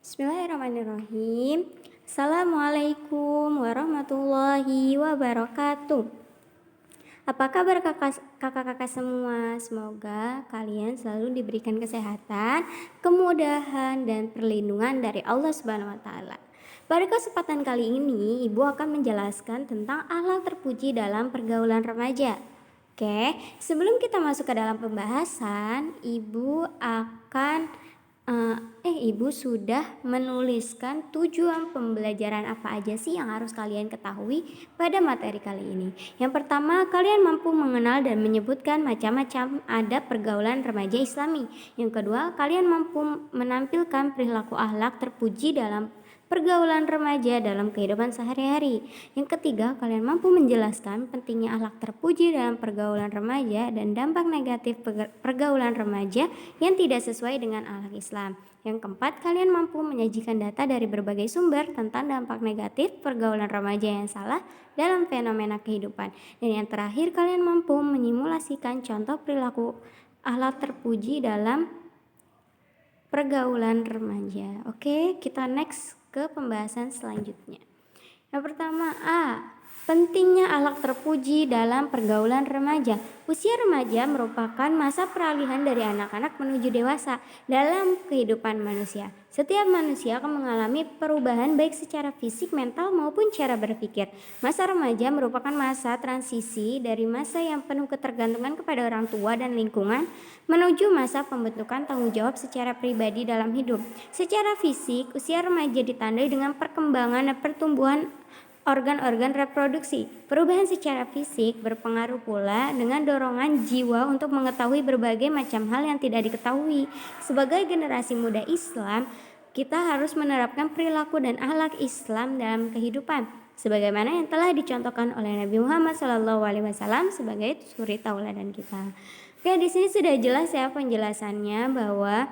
Bismillahirrahmanirrahim. Assalamualaikum warahmatullahi wabarakatuh. Apa kabar kakak-kakak semua? Semoga kalian selalu diberikan kesehatan, kemudahan, dan perlindungan dari Allah Subhanahu wa Ta'ala. Pada kesempatan kali ini, Ibu akan menjelaskan tentang akhlak terpuji dalam pergaulan remaja. Oke, sebelum kita masuk ke dalam pembahasan, Ibu sudah menuliskan tujuan pembelajaran apa aja sih yang harus kalian ketahui pada materi kali ini. Yang pertama, kalian mampu mengenal dan menyebutkan macam-macam adab pergaulan remaja Islami. Yang kedua, kalian mampu menampilkan perilaku akhlak terpuji dalam pergaulan remaja dalam kehidupan sehari-hari. Yang ketiga, kalian mampu menjelaskan pentingnya akhlak terpuji dalam pergaulan remaja dan dampak negatif pergaulan remaja yang tidak sesuai dengan akhlak Islam. Yang keempat, kalian mampu menyajikan data dari berbagai sumber tentang dampak negatif pergaulan remaja yang salah dalam fenomena kehidupan. Dan yang terakhir, kalian mampu menyimulasikan contoh perilaku akhlak terpuji dalam pergaulan remaja. Oke, kita next ke pembahasan selanjutnya. Yang pertama, pentingnya akhlak terpuji dalam pergaulan remaja. Usia remaja merupakan masa peralihan dari anak-anak menuju dewasa dalam kehidupan manusia. Setiap manusia akan mengalami perubahan baik secara fisik, mental maupun cara berpikir. Masa remaja merupakan masa transisi dari masa yang penuh ketergantungan kepada orang tua dan lingkungan menuju masa pembentukan tanggung jawab secara pribadi dalam hidup. Secara fisik, usia remaja ditandai dengan perkembangan dan pertumbuhan organ-organ reproduksi. Perubahan secara fisik berpengaruh pula dengan dorongan jiwa untuk mengetahui berbagai macam hal yang tidak diketahui. Sebagai generasi muda Islam, kita harus menerapkan perilaku dan akhlak Islam dalam kehidupan, sebagaimana yang telah dicontohkan oleh Nabi Muhammad SAW sebagai suri tauladan kita. Oke, di sini sudah jelas ya penjelasannya bahwa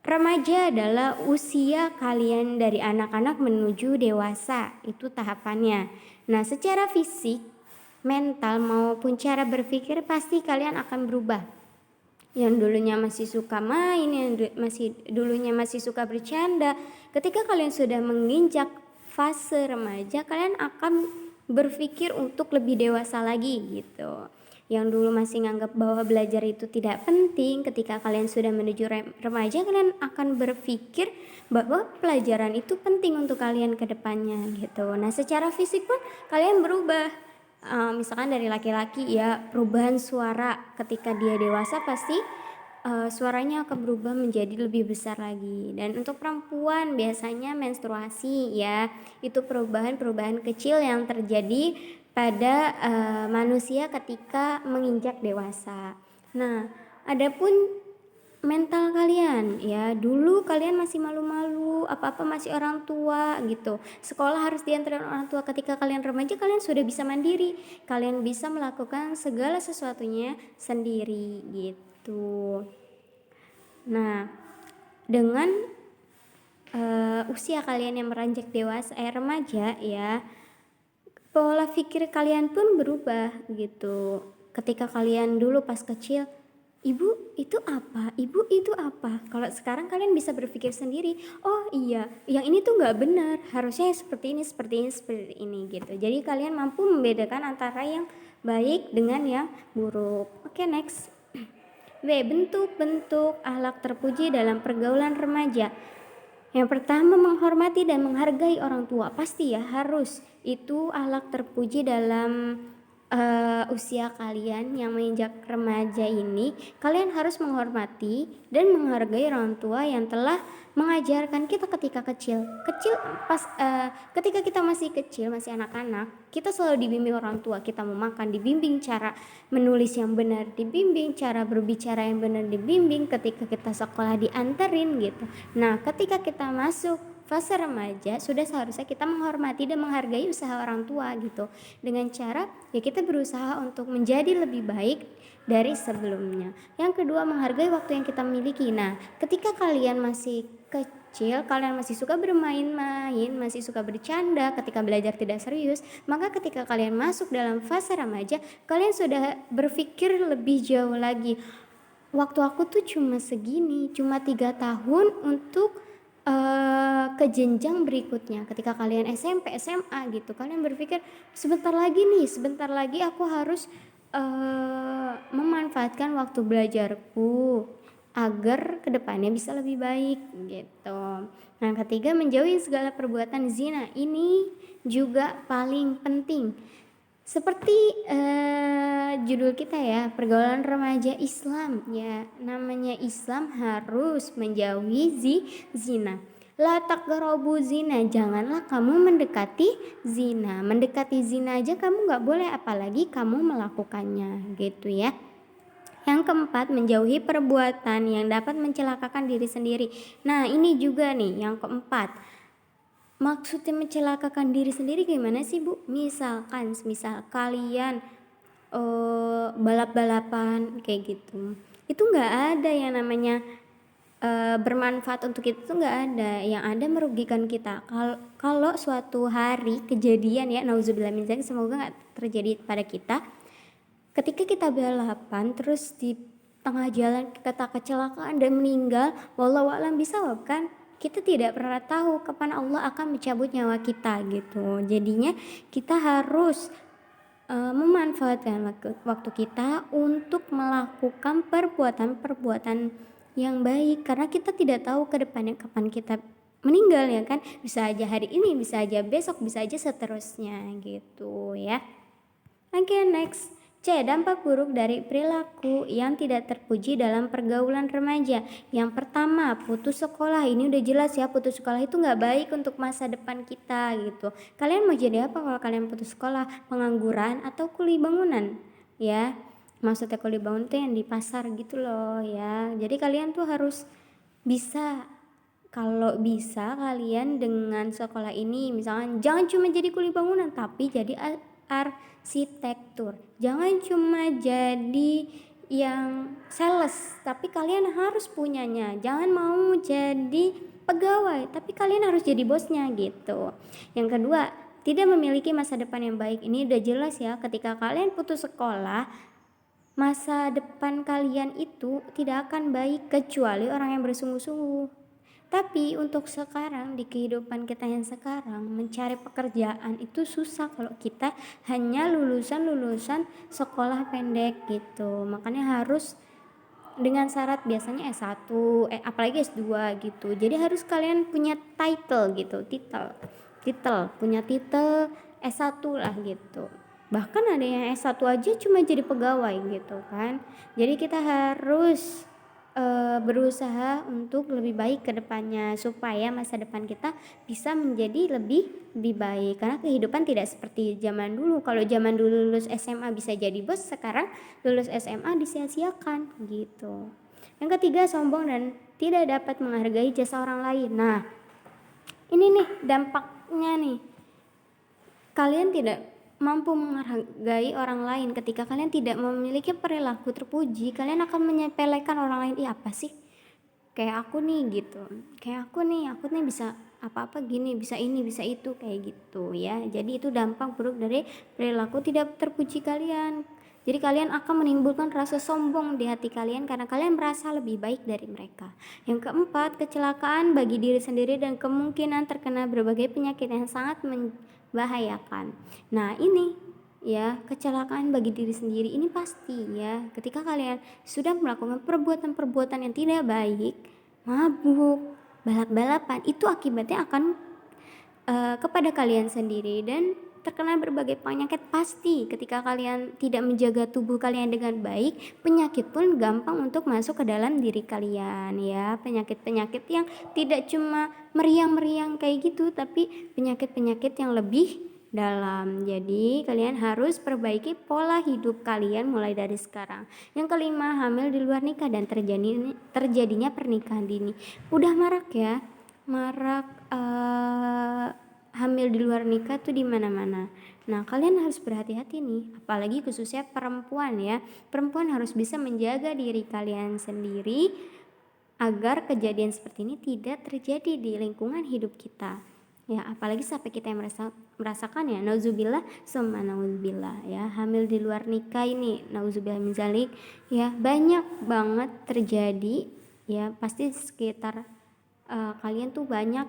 remaja adalah usia kalian dari anak-anak menuju dewasa, itu tahapannya. Nah, secara fisik, mental maupun cara berpikir pasti kalian akan berubah. Yang dulunya masih suka main, yang dulunya masih suka bercanda, ketika kalian sudah menginjak fase remaja, kalian akan berpikir untuk lebih dewasa lagi gitu. Yang dulu masih nganggap bahwa belajar itu tidak penting, ketika kalian sudah menuju remaja, kalian akan berpikir bahwa pelajaran itu penting untuk kalian ke depannya gitu. Nah, secara fisik pun kalian berubah. Misalkan dari laki-laki ya, perubahan suara ketika dia dewasa pasti suaranya akan berubah menjadi lebih besar lagi. Dan untuk perempuan biasanya menstruasi ya, itu perubahan-perubahan kecil yang terjadi pada manusia ketika menginjak dewasa. Nah, adapun mental kalian ya, dulu kalian masih malu-malu, apa-apa masih orang tua gitu. Sekolah harus diantarin orang tua. Ketika kalian remaja, kalian sudah bisa mandiri. Kalian bisa melakukan segala sesuatunya sendiri gitu. Nah, dengan usia kalian yang meranjak dewasa remaja ya, pola pikir kalian pun berubah gitu. Ketika kalian dulu pas kecil, ibu itu apa? Ibu itu apa? Kalau sekarang kalian bisa berpikir sendiri, oh iya, yang ini tuh gak benar, harusnya seperti ini, seperti ini, seperti ini gitu. Jadi kalian mampu membedakan antara yang baik dengan yang buruk. Oke, next. B. Bentuk-bentuk akhlak terpuji dalam pergaulan remaja. Yang pertama, menghormati dan menghargai orang tua. Pasti ya, harus. Itu akhlak terpuji dalam usia kalian yang menginjak remaja ini. Kalian harus menghormati dan menghargai orang tua yang telah mengajarkan kita ketika kecil. Ketika kita masih kecil, masih anak-anak, kita selalu dibimbing orang tua. Kita mau makan, dibimbing cara menulis yang benar, dibimbing cara berbicara yang benar, dibimbing ketika kita sekolah dianterin gitu. Nah, ketika kita masuk fase remaja, sudah seharusnya kita menghormati dan menghargai usaha orang tua gitu. Dengan cara ya kita berusaha untuk menjadi lebih baik dari sebelumnya. Yang kedua, menghargai waktu yang kita miliki. Nah, ketika kalian masih kecil, kalian masih suka bermain-main, masih suka bercanda, ketika belajar tidak serius, maka ketika kalian masuk dalam fase remaja, kalian sudah berpikir lebih jauh lagi. Waktu aku tuh cuma segini, cuma 3 tahun untuk ke jenjang berikutnya. Ketika kalian SMP, SMA gitu, kalian berpikir sebentar lagi aku harus memanfaatkan waktu belajarku agar kedepannya bisa lebih baik gitu. Nah, ketiga, menjauhi segala perbuatan zina. Ini juga paling penting. Seperti judul kita ya, pergaulan remaja Islam ya. Namanya Islam harus menjauhi zina. La taqrabu zina, janganlah kamu mendekati zina. Mendekati zina aja kamu gak boleh, apalagi kamu melakukannya gitu ya. Yang keempat, menjauhi perbuatan yang dapat mencelakakan diri sendiri. Nah, ini juga nih yang keempat. Maksudnya mencelakakan diri sendiri gimana sih, Bu? Misal kalian balap-balapan kayak gitu. Itu nggak ada yang namanya bermanfaat untuk kita, tuh nggak ada. Yang ada merugikan kita. Kalau suatu hari kejadian ya, nauzubillah min dzalik, semoga nggak terjadi pada kita. Ketika kita balapan terus di tengah jalan kita kecelakaan dan meninggal, wallahu a'lam bishawab kan, kita tidak pernah tahu kapan Allah akan mencabut nyawa kita gitu. Jadinya kita harus memanfaatkan waktu kita untuk melakukan perbuatan-perbuatan yang baik, karena kita tidak tahu ke depannya kapan kita meninggal ya kan. Bisa aja hari ini, bisa aja besok, bisa aja seterusnya gitu ya. Oke, next. C. Dampak buruk dari perilaku yang tidak terpuji dalam pergaulan remaja. Yang pertama, putus sekolah. Ini udah jelas ya, putus sekolah itu gak baik untuk masa depan kita gitu. Kalian mau jadi apa kalau kalian putus sekolah? Pengangguran atau kuli bangunan? Ya, maksudnya kuli bangunan itu yang di pasar gitu loh ya. Jadi kalian tuh harus bisa, kalau bisa kalian dengan sekolah ini misalnya jangan cuma jadi kuli bangunan, tapi jadi arsitektur. Jangan cuma jadi yang sales, tapi kalian harus punyanya. Jangan mau jadi pegawai, tapi kalian harus jadi bosnya gitu. Yang kedua, tidak memiliki masa depan yang baik. Ini udah jelas ya, ketika kalian putus sekolah, masa depan kalian itu tidak akan baik kecuali orang yang bersungguh-sungguh. Tapi untuk sekarang, di kehidupan kita yang sekarang, mencari pekerjaan itu susah kalau kita hanya lulusan sekolah pendek gitu. Makanya harus dengan syarat biasanya S1, apalagi S2 gitu. Jadi harus kalian punya title gitu, titel, punya titel S1 lah gitu. Bahkan ada yang S1 aja cuma jadi pegawai gitu kan. Jadi kita harus berusaha untuk lebih baik ke depannya supaya masa depan kita bisa menjadi lebih baik, karena kehidupan tidak seperti zaman dulu. Kalau zaman dulu lulus SMA bisa jadi bos, sekarang lulus SMA disia-siakan gitu. Yang ketiga, sombong dan tidak dapat menghargai jasa orang lain. Nah, ini nih dampaknya nih, kalian tidak mampu menghargai orang lain. Ketika kalian tidak memiliki perilaku terpuji, kalian akan menyepelekan orang lain. Apa sih, kayak aku nih gitu, aku nih bisa apa-apa gini, bisa ini, bisa itu, kayak gitu ya. Jadi itu dampak buruk dari perilaku tidak terpuji kalian. Jadi kalian akan menimbulkan rasa sombong di hati kalian karena kalian merasa lebih baik dari mereka. Yang keempat, kecelakaan bagi diri sendiri dan kemungkinan terkena berbagai penyakit yang sangat membahayakan. Nah, ini ya, kecelakaan bagi diri sendiri ini pasti ya. Ketika kalian sudah melakukan perbuatan-perbuatan yang tidak baik, mabuk, balap-balapan, itu akibatnya akan kepada kalian sendiri dan terkena berbagai penyakit pasti. Ketika kalian tidak menjaga tubuh kalian dengan baik, penyakit pun gampang untuk masuk ke dalam diri kalian ya. Penyakit-penyakit yang tidak cuma meriang-meriang kayak gitu, tapi penyakit-penyakit yang lebih dalam. Jadi kalian harus perbaiki pola hidup kalian mulai dari sekarang. Yang kelima, hamil di luar nikah dan terjadinya pernikahan dini. Udah marak ya, hamil di luar nikah tuh di mana-mana. Nah, kalian harus berhati-hati nih, apalagi khususnya perempuan ya. Perempuan harus bisa menjaga diri kalian sendiri agar kejadian seperti ini tidak terjadi di lingkungan hidup kita. Ya, apalagi sampai kita yang merasakan ya, nauzubillah summa nauzubillah ya, hamil di luar nikah ini, nauzubillah min dzalik ya, banyak banget terjadi ya, pasti sekitar kalian tuh banyak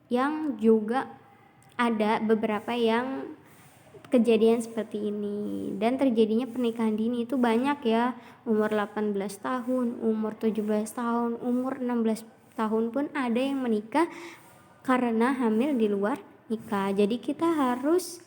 yang juga ada beberapa yang kejadian seperti ini, dan terjadinya pernikahan dini itu banyak ya, umur 18 tahun, umur 17 tahun, umur 16 tahun pun ada yang menikah karena hamil di luar nikah. Jadi kita harus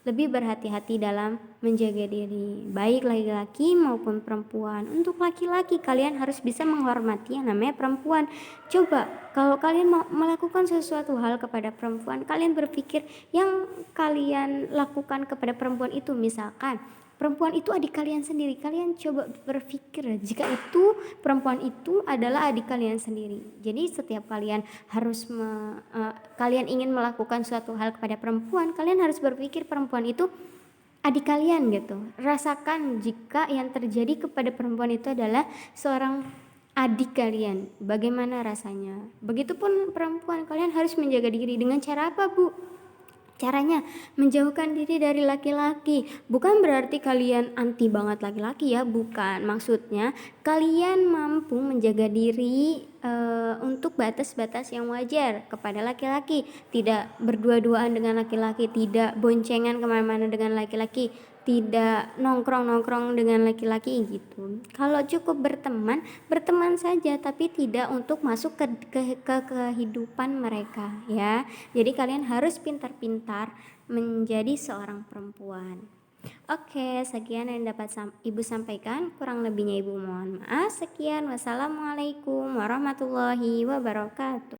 lebih berhati-hati dalam menjaga diri, baik laki-laki maupun perempuan. Untuk laki-laki, kalian harus bisa menghormati yang namanya perempuan. Coba kalau kalian mau melakukan sesuatu hal kepada perempuan, kalian berpikir yang kalian lakukan kepada perempuan itu, misalkan perempuan itu adik kalian sendiri, kalian coba berpikir jika itu perempuan itu adalah adik kalian sendiri. Jadi setiap kalian harus kalian ingin melakukan suatu hal kepada perempuan, kalian harus berpikir perempuan itu adik kalian gitu. Rasakan jika yang terjadi kepada perempuan itu adalah seorang adik kalian, bagaimana rasanya. Begitupun perempuan, kalian harus menjaga diri. Dengan cara apa, Bu? Caranya menjauhkan diri dari laki-laki. Bukan berarti kalian anti banget laki-laki ya, bukan. Maksudnya kalian mampu menjaga diri untuk batas-batas yang wajar kepada laki-laki. Tidak berdua-duaan dengan laki-laki, tidak boncengan kemana-mana dengan laki-laki, tidak nongkrong-nongkrong dengan laki-laki gitu. Kalau cukup berteman, berteman saja, tapi tidak untuk masuk ke kehidupan mereka ya. Jadi kalian harus pintar-pintar menjadi seorang perempuan. Oke, sekian yang dapat Ibu sampaikan. Kurang lebihnya Ibu mohon maaf. Sekian, wassalamualaikum warahmatullahi wabarakatuh.